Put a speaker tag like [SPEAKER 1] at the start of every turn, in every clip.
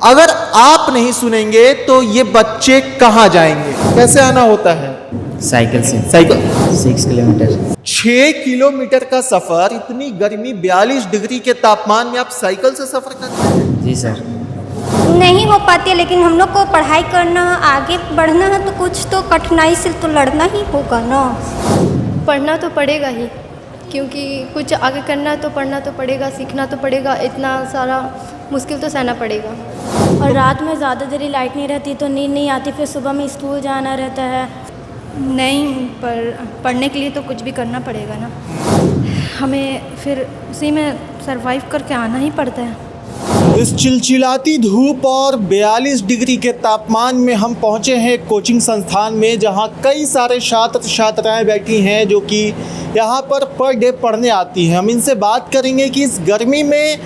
[SPEAKER 1] अगर आप नहीं सुनेंगे तो ये बच्चे कहाँ जाएंगे? कैसे आना होता है?
[SPEAKER 2] साइकिल से
[SPEAKER 1] साइकिल।
[SPEAKER 2] 6 किलोमीटर।
[SPEAKER 1] 6 किलोमीटर का सफर, इतनी गर्मी, 42 डिग्री के तापमान में आप साइकिल से सफर करते हैं?
[SPEAKER 2] जी सर।
[SPEAKER 3] नहीं हो पाती है, लेकिन हम लोग को पढ़ाई करना, आगे बढ़ना है तो कुछ तो कठिनाई से तो लड़ना ही होगा ना।
[SPEAKER 4] पढ़ना तो पड़ेगा ही, क्योंकि कुछ आगे करना है तो पढ़ना तो पड़ेगा, सीखना तो पड़ेगा, इतना सारा मुश्किल तो सहना पड़ेगा।
[SPEAKER 5] और रात में ज़्यादा देरी लाइट नहीं रहती तो नींद नहीं आती, फिर सुबह में स्कूल जाना रहता है।
[SPEAKER 6] नहीं, पर पढ़ने के लिए तो कुछ भी करना पड़ेगा ना, हमें फिर उसी में सरवाइव करके आना ही पड़ता है।
[SPEAKER 1] इस चिलचिलाती धूप और 42 डिग्री के तापमान में हम पहुंचे हैं एक कोचिंग संस्थान में, जहां कई सारे छात्र छात्राएं बैठी हैं जो कि यहां पर डे पढ़ने आती हैं। हम इनसे बात करेंगे कि इस गर्मी में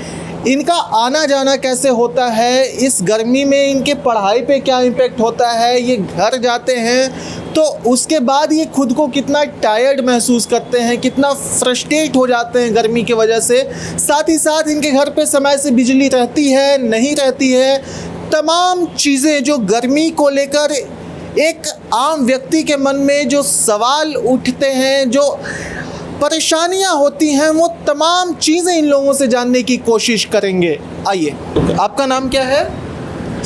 [SPEAKER 1] इनका आना जाना कैसे होता है, इस गर्मी में इनके पढ़ाई पे क्या इम्पेक्ट होता है, ये घर जाते हैं तो उसके बाद ये खुद को कितना टायर्ड महसूस करते हैं, कितना फ्रस्ट्रेट हो जाते हैं गर्मी की वजह से। साथ ही साथ इनके घर पे समय से बिजली रहती है, नहीं रहती है, तमाम चीज़ें जो गर्मी को लेकर एक आम व्यक्ति के मन में जो सवाल उठते हैं, जो परेशानियां होती हैं, वो तमाम चीज़ें इन लोगों से जानने की कोशिश करेंगे। आइए, आपका नाम क्या है?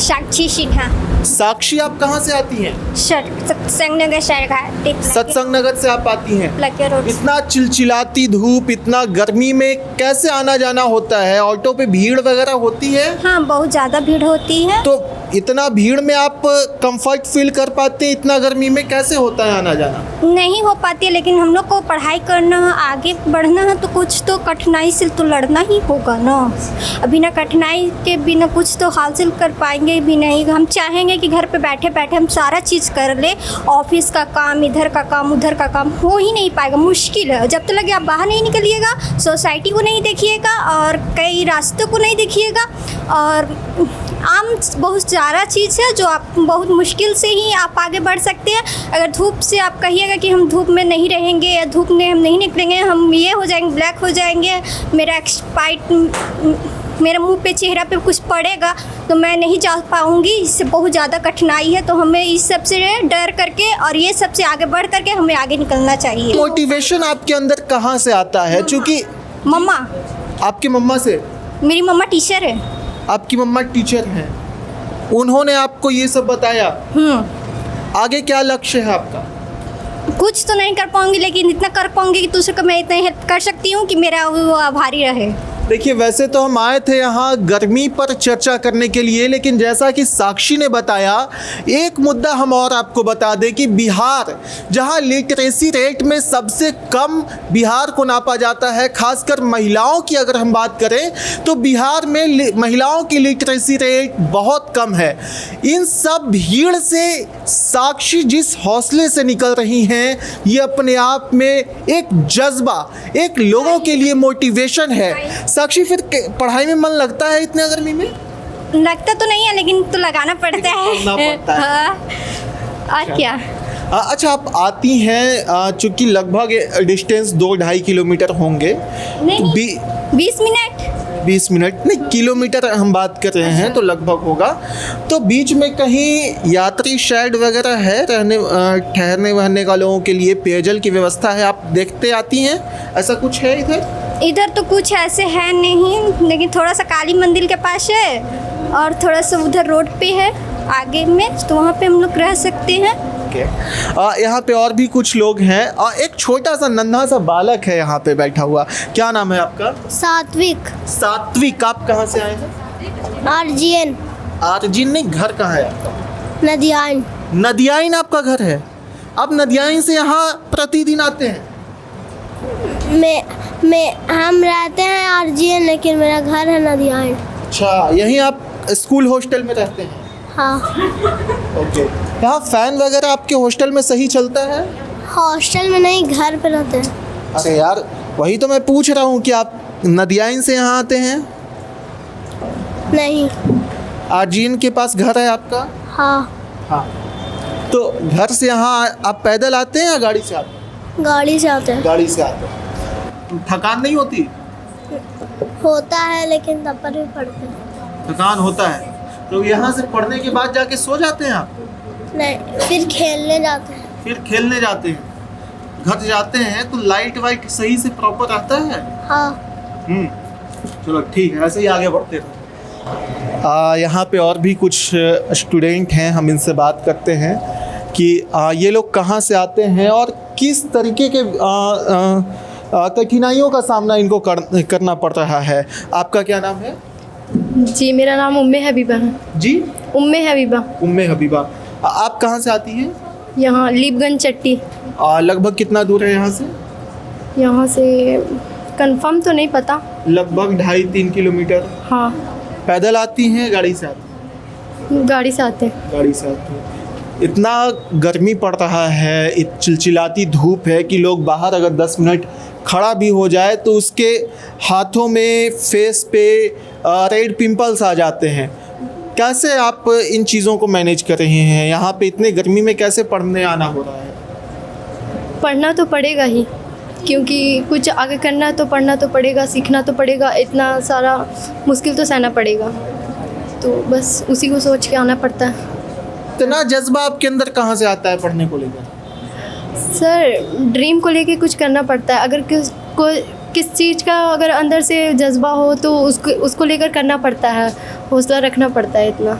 [SPEAKER 3] साक्षी सिन्हा।
[SPEAKER 1] साक्षी, आप कहाँ से आती हैं?
[SPEAKER 3] सत्संग नगर सरघाट।
[SPEAKER 1] सत्संग नगर से आप आती हैं।
[SPEAKER 3] लक्की रोड।
[SPEAKER 1] इतना चिलचिलाती धूप, इतना गर्मी में कैसे आना जाना होता है? ऑटो पे भीड़ वगैरह होती है?
[SPEAKER 3] हाँ, बहुत ज़्यादा भीड़ होती है।
[SPEAKER 1] तो इतना भीड़ में आप कंफर्ट फील कर पाते हैं? इतना गर्मी में कैसे होता है आना जाना?
[SPEAKER 3] नहीं हो पाती है, लेकिन हम लोग को पढ़ाई करना है, आगे बढ़ना है तो कुछ तो कठिनाई से तो लड़ना ही होगा ना। अभी ना कठिनाई के बिना कुछ तो हासिल कर पाएंगे भी नहीं। हम चाहेंगे कि घर पे बैठे बैठे हम सारा चीज़ कर ले, ऑफिस का काम, इधर का काम, उधर का काम, हो ही नहीं पाएगा, मुश्किल है। जब तक आप बाहर नहीं निकलिएगा, सोसाइटी को नहीं देखिएगा और कई रास्तों को नहीं देखिएगा, और आम बहुत सारा चीज़ है जो आप बहुत मुश्किल से ही आप आगे बढ़ सकते हैं। अगर धूप से आप कहिएगा कि हम धूप में नहीं रहेंगे या धूप में हम नहीं निकलेंगे, हम ये हो जाएंगे, ब्लैक हो जाएंगे, मेरा मुंह पे, चेहरा पे कुछ पड़ेगा तो मैं नहीं जा पाऊंगी। इससे बहुत ज़्यादा कठिनाई है, तो हमें इस सब से डर करके और ये सब से आगे बढ़ करके हमें आगे निकलना चाहिए।
[SPEAKER 1] मोटिवेशन आपके अंदर कहाँ से आता है? चूँकि
[SPEAKER 3] मम्मा,
[SPEAKER 1] आपकी मम्मा से?
[SPEAKER 3] मेरी मम्मा टीचर है।
[SPEAKER 1] आपकी मम्मा टीचर हैं, उन्होंने आपको ये सब बताया। आगे क्या लक्ष्य है आपका?
[SPEAKER 3] कुछ तो नहीं कर पाऊंगी, लेकिन इतना कर पाऊंगी कि दूसरे को मैं इतना हेल्प कर सकती हूँ कि मेरा वो आभारी रहे।
[SPEAKER 1] देखिए, वैसे तो हम आए थे यहाँ गर्मी पर चर्चा करने के लिए, लेकिन जैसा कि साक्षी ने बताया, एक मुद्दा हम और आपको बता दें कि बिहार, जहाँ लिटरेसी रेट में सबसे कम बिहार को नापा जाता है, खासकर महिलाओं की अगर हम बात करें तो बिहार में महिलाओं की लिटरेसी रेट बहुत कम है। इन सब भीड़ से साक्षी जिस हौसले से निकल रही हैं, ये अपने आप में एक जज्बा, एक लोगों के लिए मोटिवेशन है। साक्षी, फिर पढ़ाई में मन लगता है इतने गर्मी में?
[SPEAKER 3] लगता तो नहीं है, लेकिन तो लगाना पड़ता है। हाँ, और क्या।
[SPEAKER 1] अच्छा, आप आती हैं, चूँकि लगभग डिस्टेंस 2-2.5 किलोमीटर होंगे।
[SPEAKER 3] नहीं, 20 मिनट।
[SPEAKER 1] 20 मिनट नहीं, किलोमीटर हम बात कर रहे हैं तो लगभग होगा। तो बीच में कहीं यात्री शेड वगैरह है, ठहरने वहरने का लोगों के लिए पेयजल की व्यवस्था है? आप देखते आती हैं, ऐसा कुछ है इधर?
[SPEAKER 3] इधर तो कुछ ऐसे है नहीं, लेकिन थोड़ा सा काली मंदिर के पास है और थोड़ा सा उधर रोड पे है आगे में, तो वहाँ पे हम लोग रह सकते हैं।
[SPEAKER 1] यहाँ पे और भी कुछ लोग हैं, और एक छोटा सा नन्हा सा बालक है यहाँ पे बैठा हुआ। क्या नाम है आपका?
[SPEAKER 5] सात्विक।
[SPEAKER 1] सात्विक, आप कहाँ से आए हैं?
[SPEAKER 5] आरजीएन।
[SPEAKER 1] आरजीएन नहीं, घर कहाँ है आपका?
[SPEAKER 5] नदियाइन।
[SPEAKER 1] नदियाइन आपका घर है? आप नदियाइन से यहाँ प्रतिदिन आते हैं?
[SPEAKER 5] हम रहते हैं आरजीएन, लेकिन मेरा घर है नदियाइन।
[SPEAKER 1] अच्छा, यहीं आप स्कूल हॉस्टल में रहते हैं?
[SPEAKER 5] हाँ।
[SPEAKER 1] ओके। यहाँ फैन वगैरह आपके हॉस्टल में सही चलता है?
[SPEAKER 5] हॉस्टल में नहीं, घर पे रहते हैं।
[SPEAKER 1] अरे यार, वही तो मैं पूछ रहा हूँ कि आप नदियाइन से यहाँ आते हैं?
[SPEAKER 5] नहीं।
[SPEAKER 1] आरजीएन के पास घर है आपका?
[SPEAKER 5] हाँ।
[SPEAKER 1] तो घर से यहाँ आप पैदल आते हैं या गाड़ी से आते हैं?
[SPEAKER 5] गाड़ी से आते हैं।
[SPEAKER 1] गाड़ी से आते हैं। थकान नहीं होती?
[SPEAKER 5] होता है, लेकिन तब पर भी पढ़ते हैं।
[SPEAKER 1] थकान होता है। तो यहाँ से पढ़ने के बाद जाके सो जाते हैं आप?
[SPEAKER 7] नहीं, फिर खेलने जाते हैं।
[SPEAKER 1] फिर खेलने जाते हैं, घर जाते हैं तो लाइट वाइट सही से प्रॉपर रहता है?
[SPEAKER 7] हाँ।
[SPEAKER 1] चलो ठीक है, ऐसे ही आगे बढ़ते रहो। यहाँ पे और भी कुछ स्टूडेंट हैं, हम इनसे बात करते हैं कि ये लोग कहाँ से आते हैं और किस तरीके के कठिनाइयों का सामना इनको करना पड़ रहा है। आपका क्या नाम है?
[SPEAKER 4] जी, मेरा नाम उम्मे हबीबा है।
[SPEAKER 1] जी,
[SPEAKER 4] उम्मे हबीबा।
[SPEAKER 1] उम्मे हबीबा। आप कहाँ से आती हैं?
[SPEAKER 4] यहाँ लीपगंज चट्टी।
[SPEAKER 1] लगभग कितना दूर है यहाँ से?
[SPEAKER 4] यहाँ से कंफर्म तो नहीं पता।
[SPEAKER 1] लगभग 2.5-3 किलोमीटर।
[SPEAKER 4] हाँ।
[SPEAKER 1] पैदल आती हैं, गाड़ी से आती हैं?
[SPEAKER 4] गाड़ी से आते हैं।
[SPEAKER 1] गाड़ी से आती हैं। इतना गर्मी पड़ रहा है, चिलचिलाती धूप है कि लोग बाहर अगर 10 मिनट खड़ा भी हो जाए तो उसके हाथों में, फेस पे रेड पिंपल्स आ जाते हैं। कैसे आप इन चीज़ों को मैनेज कर रहे हैं? यहाँ पे इतने गर्मी में कैसे पढ़ने आना हो रहा है?
[SPEAKER 4] पढ़ना तो पड़ेगा ही, क्योंकि कुछ आगे करना है तो पढ़ना तो पड़ेगा, सीखना तो पड़ेगा, इतना सारा मुश्किल तो सहना पड़ेगा, तो बस उसी को सोच के आना पड़ता है।
[SPEAKER 1] इतना जज्बा आपके अंदर कहाँ से आता है पढ़ने को लेकर?
[SPEAKER 4] सर, ड्रीम को लेके कुछ करना पड़ता है। अगर किस चीज़ का अगर अंदर से जज्बा हो तो उसको लेकर करना पड़ता है, हौसला रखना पड़ता है इतना।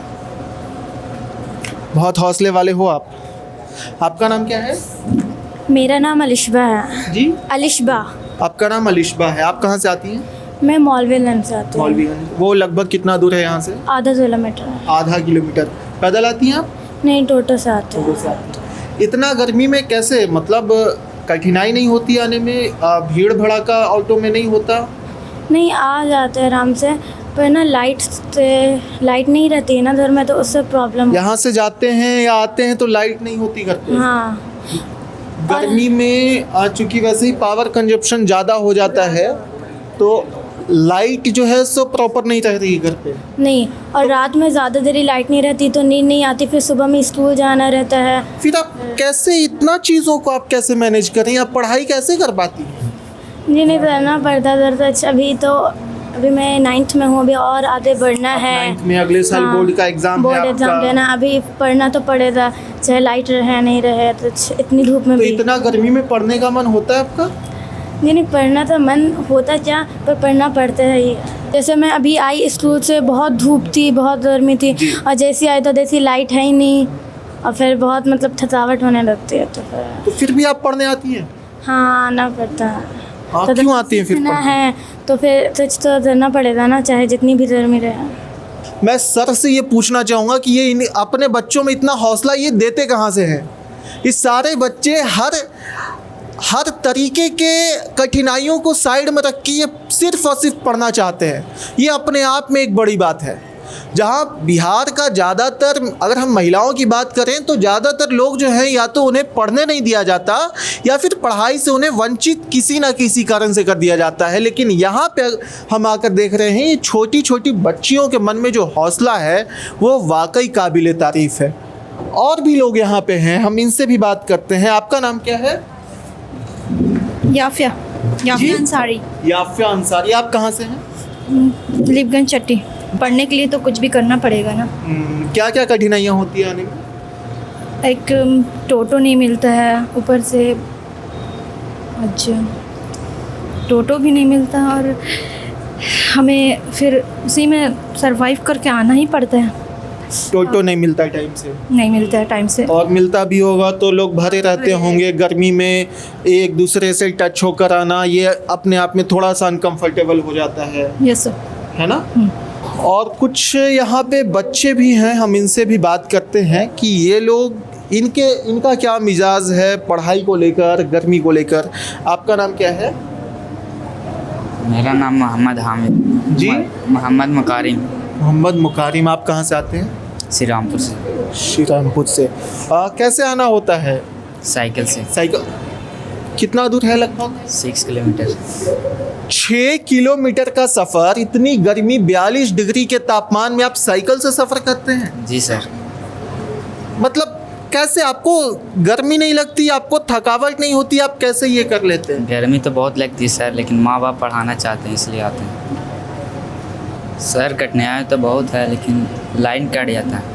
[SPEAKER 1] बहुत हौसले वाले हो आप। आपका नाम क्या है?
[SPEAKER 5] मेरा नाम अलिशबा है।
[SPEAKER 1] जी,
[SPEAKER 5] अलिशबा।
[SPEAKER 1] आपका नाम अलिशबा है। आप कहाँ से आती हैं?
[SPEAKER 5] मैं मौलवीगंज से आती हूँ।
[SPEAKER 1] मौलवीगंज। वो लगभग कितना दूर है यहाँ से?
[SPEAKER 5] आधा किलोमीटर।
[SPEAKER 1] आधा किलोमीटर। पैदल आती हैं आप?
[SPEAKER 5] नहीं, टोटो से आते हैं।
[SPEAKER 1] इतना गर्मी में कैसे, मतलब कठिनाई नहीं होती आने में? भीड़ भड़ाका ऑटो में नहीं होता?
[SPEAKER 5] नहीं, आ जाते हैं आराम से, पर ना लाइट नहीं रहती है ना घर में, तो उससे प्रॉब्लम।
[SPEAKER 1] यहाँ से जाते हैं या आते हैं तो लाइट नहीं होती घर पे?
[SPEAKER 5] हाँ।
[SPEAKER 1] गर्मी में चूँकि वैसे ही पावर कंजप्शन ज़्यादा हो जाता है तो लाइट जो है सो प्रॉपर नहीं रहती घर पे।
[SPEAKER 5] नहीं, और रात में ज़्यादा देरी लाइट नहीं रहती तो नींद नहीं आती, फिर सुबह में स्कूल जाना रहता है।
[SPEAKER 1] फिर आप कैसे इतना चीज़ों को आप कैसे मैनेज करें? आप पढ़ाई कैसे कर पाती हैं?
[SPEAKER 5] जी, नहीं करना पड़ता दरअसल। अभी मैं 9th में हूँ, अभी और आगे बढ़ना है।
[SPEAKER 1] 9th में अगले साल
[SPEAKER 5] हाँ,
[SPEAKER 1] बोर्ड का एग्ज़ाम है
[SPEAKER 5] बोर्ड एग्ज़ाम
[SPEAKER 1] आपका।
[SPEAKER 5] देना, अभी पढ़ना तो पड़ेगा, चाहे लाइट रहे नहीं रहे, तो इतनी धूप में
[SPEAKER 1] तो
[SPEAKER 5] भी।
[SPEAKER 1] इतना गर्मी में पढ़ने का मन होता है आपका?
[SPEAKER 5] नहीं, पढ़ना तो मन होता क्या, पर पढ़ना पड़ता है ही। जैसे मैं अभी आई स्कूल से, बहुत धूप थी, बहुत गर्मी थी, और जैसे आई तो जैसी लाइट है ही नहीं, और फिर बहुत मतलब थकावट होने लगती है।
[SPEAKER 1] तो फिर भी आप पढ़ने आती हैं?
[SPEAKER 5] हाँ, आना पड़ता है।
[SPEAKER 1] आप क्यों आती हैं फिर
[SPEAKER 5] सीखना
[SPEAKER 1] पढ़ने?
[SPEAKER 5] है तो फिर सच तो करना पड़ेगा ना, चाहे जितनी भी गर्मी रहे।
[SPEAKER 1] मैं सर से ये पूछना चाहूँगा कि ये अपने बच्चों में इतना हौसला ये देते कहाँ से हैं? इस सारे बच्चे हर तरीके के कठिनाइयों को साइड में रख के ये सिर्फ और सिर्फ पढ़ना चाहते हैं। ये अपने आप में एक बड़ी बात है। जहाँ बिहार का ज़्यादातर, अगर हम महिलाओं की बात करें तो ज़्यादातर लोग जो हैं या तो उन्हें पढ़ने नहीं दिया जाता या फिर पढ़ाई से उन्हें वंचित किसी ना किसी कारण से कर दिया जाता है। लेकिन यहाँ पे हम आकर देख रहे हैं ये छोटी छोटी बच्चियों के मन में जो हौसला है वो वाकई काबिल तारीफ़ है। और भी लोग यहाँ पे हैं, हम इनसे भी बात करते हैं। आपका नाम क्या है?
[SPEAKER 6] याफिया अंसारी।
[SPEAKER 1] याफिया अंसारी। आप कहाँ से हैं?
[SPEAKER 6] लीपगंज चट्टी। पढ़ने के लिए तो कुछ भी करना पड़ेगा ना।
[SPEAKER 1] क्या क्या कठिनाइयाँ होती हैं आने में?
[SPEAKER 6] एक टोटो नहीं मिलता है, ऊपर से टोटो भी नहीं मिलता, और हमें फिर उसी में सरवाइव करके आना ही पड़ता है।
[SPEAKER 1] टोटो नहीं मिलता टाइम से?
[SPEAKER 6] नहीं मिलता है टाइम से।
[SPEAKER 1] और मिलता भी होगा तो लोग भरे रहते होंगे गर्मी में, एक दूसरे से टच होकर आना ये अपने आप में थोड़ा सा अनकंफर्टेबल हो जाता है।
[SPEAKER 6] Yes sir.
[SPEAKER 1] है ना? और कुछ यहाँ पे बच्चे भी हैं, हम इनसे भी बात करते हैं कि ये लोग इनका क्या मिजाज है पढ़ाई को लेकर, गर्मी को लेकर। आपका नाम क्या है?
[SPEAKER 2] मेरा नाम मोहम्मद हामिद।
[SPEAKER 1] जी?
[SPEAKER 2] मोहम्मद मुकारिम।
[SPEAKER 1] मोहम्मद मुकारिम। आप कहाँ से आते हैं?
[SPEAKER 2] श्री रामपुर से।
[SPEAKER 1] श्री रामपुर से। कैसे आना होता है?
[SPEAKER 2] साइकिल से।
[SPEAKER 1] साइकिल। कितना दूर है? लगभग
[SPEAKER 2] 6 किलोमीटर।
[SPEAKER 1] 6 किलोमीटर का सफ़र, इतनी गर्मी, 42 डिग्री के तापमान में आप साइकिल से सफ़र करते हैं?
[SPEAKER 2] जी सर।
[SPEAKER 1] मतलब कैसे, आपको गर्मी नहीं लगती, आपको थकावट नहीं होती, आप कैसे ये कर लेते हैं?
[SPEAKER 2] गर्मी तो बहुत लगती है सर, लेकिन माँ बाप पढ़ाना चाहते हैं इसलिए आते हैं। सर कठिनाई तो बहुत है, लेकिन लाइन कट जाता है।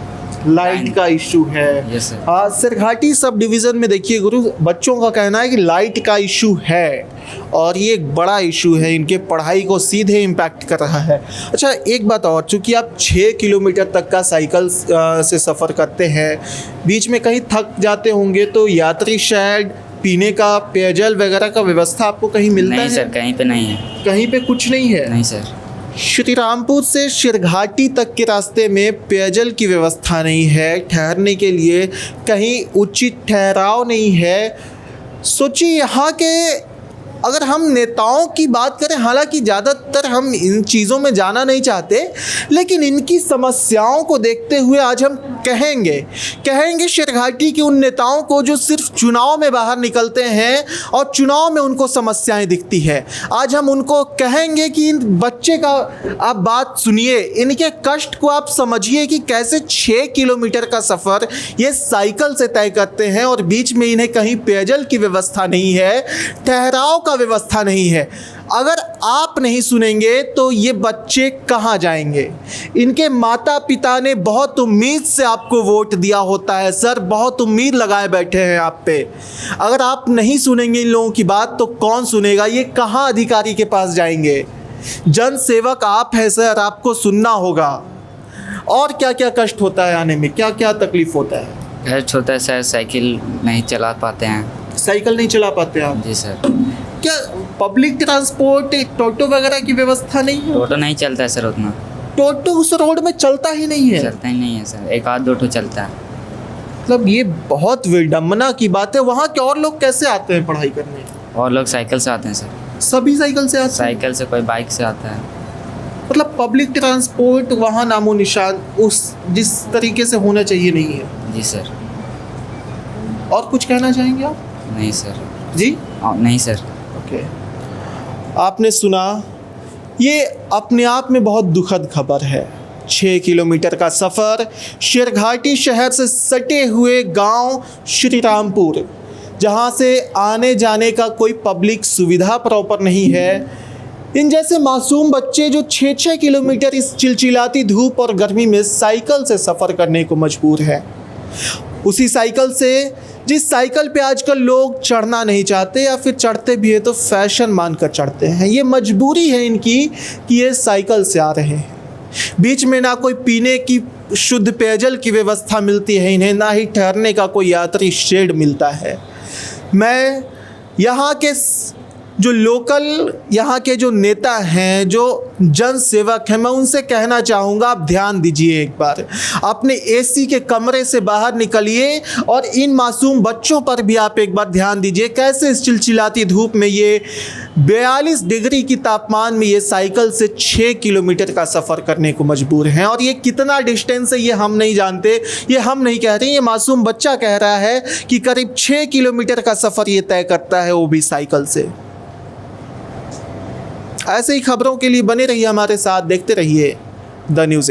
[SPEAKER 1] लाइट का इशू है।
[SPEAKER 2] Yes sir.
[SPEAKER 1] Sirghati sub division में देखिए गुरु, बच्चों का कहना है कि लाइट का इशू है और ये एक बड़ा इशू है, इनके पढ़ाई को सीधे इम्पैक्ट कर रहा है। अच्छा एक बात और, चूँकि आप 6 किलोमीटर तक का साइकिल से सफ़र करते हैं, बीच में कहीं थक जाते होंगे, तो यात्री शेड, पीने का पेयजल वगैरह का व्यवस्था आपको कहीं मिलता है?
[SPEAKER 2] नहीं सर, कहीं पे नहीं है।
[SPEAKER 1] कहीं पे कुछ नहीं है?
[SPEAKER 2] नहीं सर।
[SPEAKER 1] श्री रामपुर से सिरघाटी तक के रास्ते में पेयजल की व्यवस्था नहीं है, ठहरने के लिए कहीं उचित ठहराव नहीं है। सोचिए यहाँ के, अगर हम नेताओं की बात करें, हालांकि ज़्यादातर हम इन चीज़ों में जाना नहीं चाहते, लेकिन इनकी समस्याओं को देखते हुए आज हम कहेंगे सिरघाटी के उन नेताओं को जो सिर्फ चुनाव में बाहर निकलते हैं और चुनाव में उनको समस्याएं दिखती है। आज हम उनको कहेंगे कि इन बच्चे का आप बात सुनिए, इनके कष्ट को आप समझिए कि कैसे 6 किलोमीटर का सफ़र ये साइकिल से तय करते हैं और बीच में इन्हें कहीं पेयजल की व्यवस्था नहीं है, ठहराव का व्यवस्था नहीं है। अगर आप नहीं सुनेंगे तो ये बच्चे कहाँ जाएंगे? इनके माता पिता ने बहुत उम्मीद से आपको वोट दिया होता है सर, बहुत उम्मीद लगाए बैठे हैं आप पे। अगर आप नहीं सुनेंगे इन लोगों की बात तो कौन सुनेगा? ये कहाँ अधिकारी के पास जाएंगे? जन सेवक आप हैं सर, आपको सुनना होगा। और क्या क्या कष्ट होता है आने में, क्या क्या तकलीफ होता है?
[SPEAKER 2] कष्ट होता है सर, साइकिल नहीं चला पाते हैं।
[SPEAKER 1] साइकिल नहीं चला पाते आप?
[SPEAKER 2] जी सर।
[SPEAKER 1] क्या पब्लिक ट्रांसपोर्ट, टोटो वगैरह की व्यवस्था नहीं है?
[SPEAKER 2] टोटो नहीं चलता है सर उतना।
[SPEAKER 1] टोटो उस रोड में चलता ही नहीं है?
[SPEAKER 2] चलता ही नहीं है सर, एक आध दो ठो चलता है।
[SPEAKER 1] मतलब ये बहुत विडम्बना की बात है। वहाँ के और लोग कैसे आते हैं पढ़ाई करने?
[SPEAKER 2] और लोग साइकिल से आते हैं सर।
[SPEAKER 1] सभी साइकिल से आते हैं?
[SPEAKER 2] साइकिल से, कोई बाइक से आता है।
[SPEAKER 1] मतलब पब्लिक ट्रांसपोर्ट वहाँ नामो निशान उस जिस तरीके से होना चाहिए नहीं है।
[SPEAKER 2] जी सर।
[SPEAKER 1] और कुछ कहना चाहेंगे आप?
[SPEAKER 2] नहीं सर।
[SPEAKER 1] जी
[SPEAKER 2] नहीं सर।
[SPEAKER 1] ओके, आपने सुना, ये अपने आप में बहुत दुखद खबर है। 6 किलोमीटर का सफ़र सिरघाटी शहर से सटे हुए गांव श्री रामपुर, जहां से आने जाने का कोई पब्लिक सुविधा प्रॉपर नहीं है। इन जैसे मासूम बच्चे जो 6-6 किलोमीटर इस चिलचिलाती धूप और गर्मी में साइकिल से सफ़र करने को मजबूर है। उसी साइकिल से जिस साइकिल पे आजकल लोग चढ़ना नहीं चाहते, या फिर चढ़ते भी है तो फैशन मानकर चढ़ते हैं। ये मजबूरी है इनकी कि ये साइकिल से आ रहे हैं। बीच में ना कोई पीने की शुद्ध पेयजल की व्यवस्था मिलती है इन्हें, ना ही ठहरने का कोई यात्री शेड मिलता है। मैं यहाँ के जो लोकल यहाँ के जो नेता हैं, जो जन सेवक हैं, मैं उनसे कहना चाहूँगा, आप ध्यान दीजिए एक बार, अपने एसी के कमरे से बाहर निकलिए और इन मासूम बच्चों पर भी आप एक बार ध्यान दीजिए। कैसे इस चिलचिलाती धूप में ये 42 डिग्री की तापमान में ये साइकिल से 6 किलोमीटर का सफ़र करने को मजबूर हैं। और ये कितना डिस्टेंस है ये हम नहीं जानते, ये हम नहीं कह रहे, ये मासूम बच्चा कह रहा है कि करीब 6 किलोमीटर का सफ़र ये तय करता है, वो भी साइकिल से। ऐसे ही खबरों के लिए बने रहिए हमारे साथ, देखते रहिए द न्यूज़।